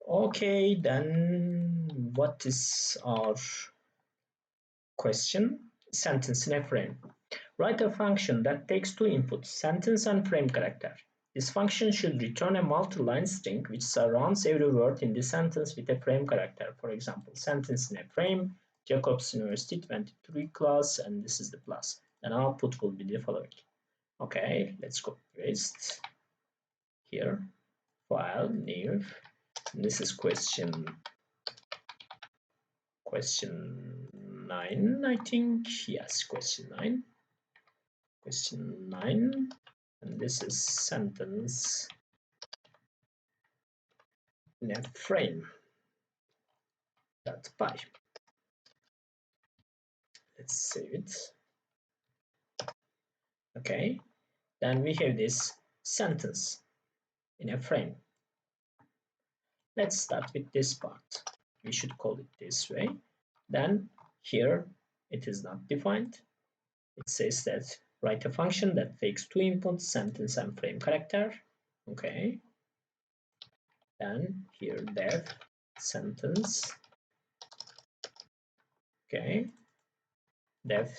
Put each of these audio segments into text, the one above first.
Okay, then what is our question? Sentence in a frame. Write a function that takes two inputs, sentence and frame character. This function should return a multi-line string which surrounds every word in the sentence with a frame character. For example, sentence in a frame, Jacobs University 23 class, and this is the plus. And output will be the following. Okay, let's copy paste here, file, new, and this is question 9, I think. Yes, question 9. Question 9. And this is sentence in a frame. .py. Let's save it. Okay. Then we have this sentence in a frame. Let's start with this part. We should call it this way. Then here it is not defined. It says that write a function that takes two inputs, sentence and frame character. Okay. Then here def sentence. Okay. Def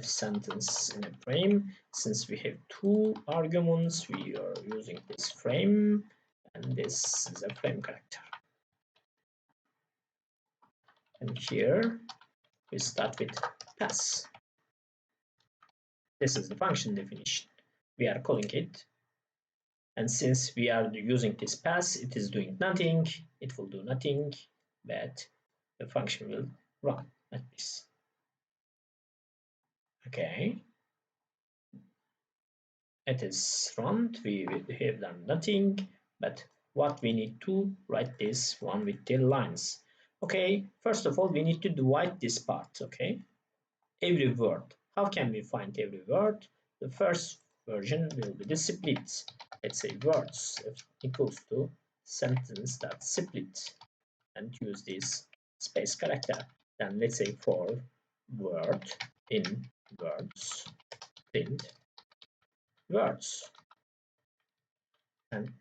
sentence in a frame. Since we have two arguments, we are using this frame, and this is a frame character. And here we start with pass. This is the function definition. We are calling it, and since we are using this pass, it is doing nothing. It will do nothing, but the function will run like this. Okay. It is run. We have done nothing, but what we need to write this one with the lines. Okay, first of all, we need to divide this part. Okay, every word. How can we find every word? The first version will be the split. Let's say words equals to sentence.split and use this space character. Then let's say for word in words print words, and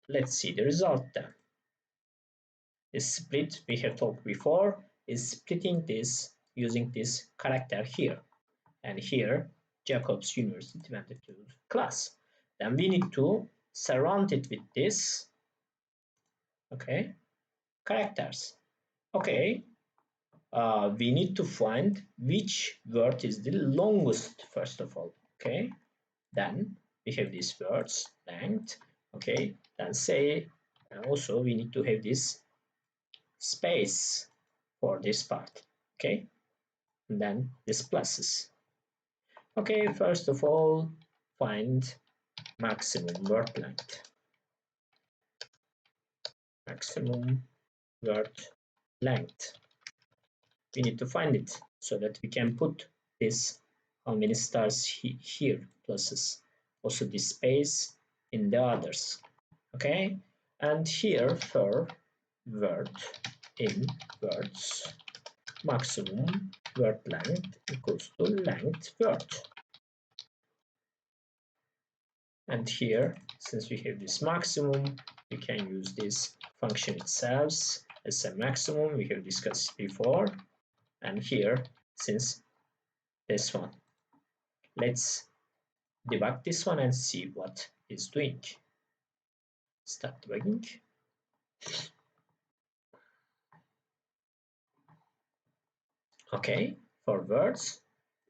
let's see the result then. This split we have talked before is splitting this using this character here, and here Jacobs University 22 class. Then we need to surround it with this, okay, characters. Okay, we need to find which word is the longest first of all. Okay, then we have these words length. Okay, then say, and also we need to have this space for this part. Okay, and then this pluses. Okay, first of all, find maximum word length. Maximum word length. We need to find it so that we can put this how many stars here pluses. Also this space in the others. Okay, and here for word in words maximum word length equals to length word. And here, since we have this maximum, we can use this function itself as a maximum. We have discussed before. And here, since this one, let's debug this one and see what it's doing. Start debugging. Okay, for words,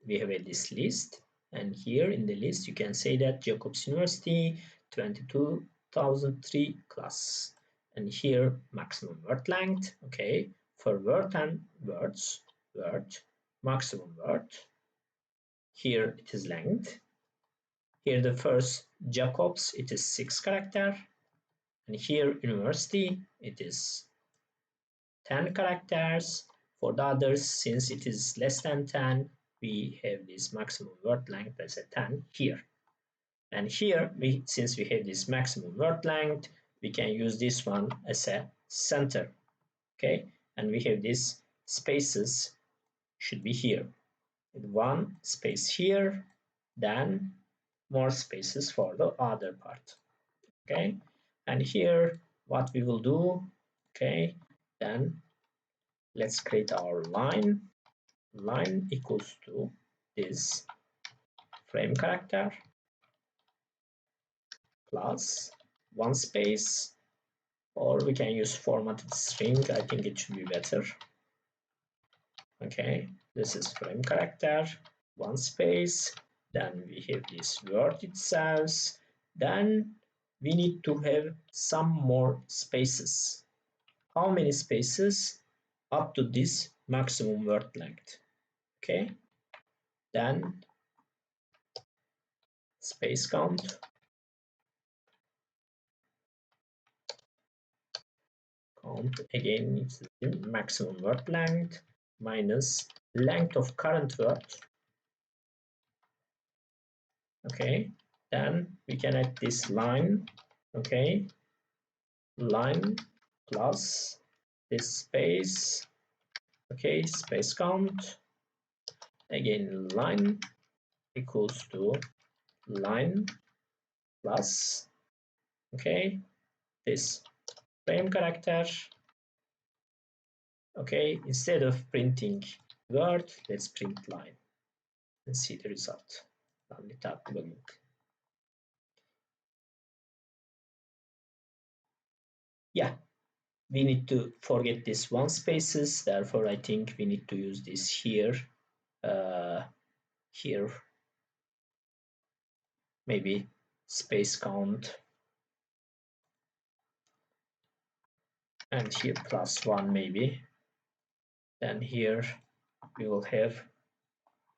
we have this list, and here in the list you can say that Jacobs University 22,003 class, and here maximum word length. Okay, for word and words, word, maximum word, here it is length. Here the first Jacobs, it is 6 character, and here university, it is 10 characters. For the others, since it is less than 10, we have this maximum word length as a 10 here. And here, since we have this maximum word length, we can use this one as a center. Okay, and we have these spaces should be here. One space here, then more spaces for the other part. Okay, And here what we will do, okay, then let's create our line equals to this frame character plus one space, or we can use formatted string. I think it should be better. Okay, this is frame character, one space, then we have this word itself, then we need to have some more spaces. How many spaces? Up to this maximum word length. Okay, then space count again, it's the maximum word length minus length of current word. Okay, then we can add this line. Okay, line plus this space. Okay, space count again, line equals to line plus, okay, this frame character. Okay, instead of printing word, let's print line and see the result. Run without debugging. Yeah, we need to forget this one spaces, therefore I think we need to use this here, here maybe space count, and here plus one maybe. Then here we will have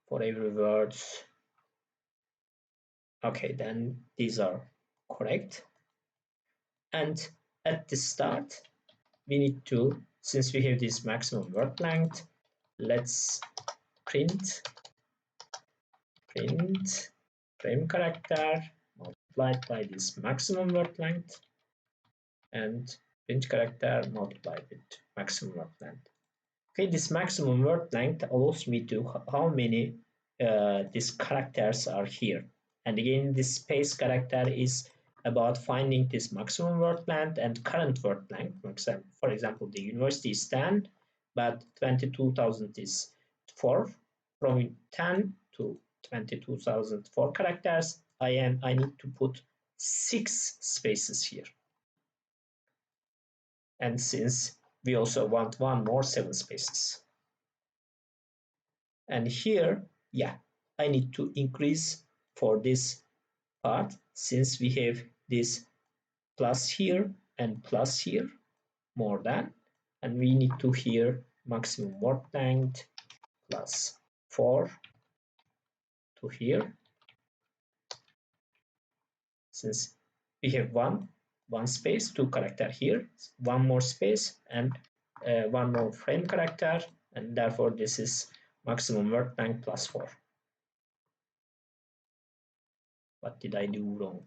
for every words. Okay, then these are correct. And at the start we need to, since we have this maximum word length, let's print frame character multiplied by this maximum word length and print character multiplied with maximum word length. Okay, this maximum word length allows me to how many these characters are here. And again, this space character is about finding this maximum word length and current word length. For example, the university is 10, but 22,000 is 4. From 10 to 22,004 characters, I need to put 6 spaces here. And since we also want one more 7 spaces. And here, yeah, I need to increase for this part, since we have this plus here and plus here more than, and we need to here maximum word length plus 4 to here, since we have one space, 2 character here, one more space, and one more frame character, and therefore this is maximum word length plus 4. What did I do wrong?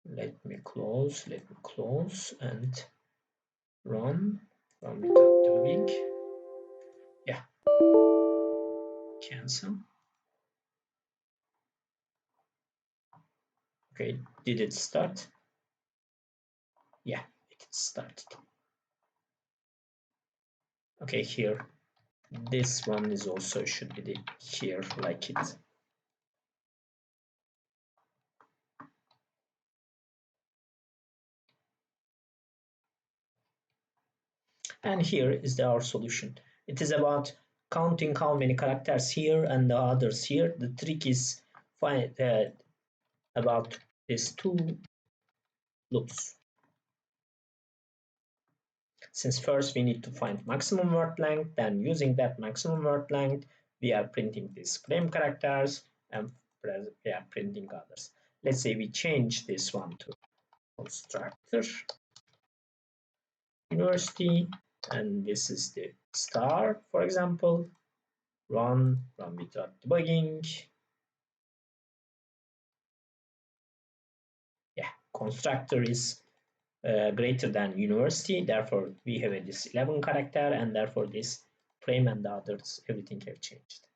Let me close and run without debugging. Yeah, cancel. Okay, did it start? Yeah, it started. Okay, here, this one is also should be here like it. And here is our solution. It is about counting how many characters here and the others here. The trick is about these two loops. Since first we need to find maximum word length, then using that maximum word length, we are printing these frame characters and we are printing others. Let's say we change this one to constructor university, and this is the star, for example. Run without debugging. Yeah, constructor is greater than university, therefore we have this 11 character, and therefore this frame and the others, everything have changed.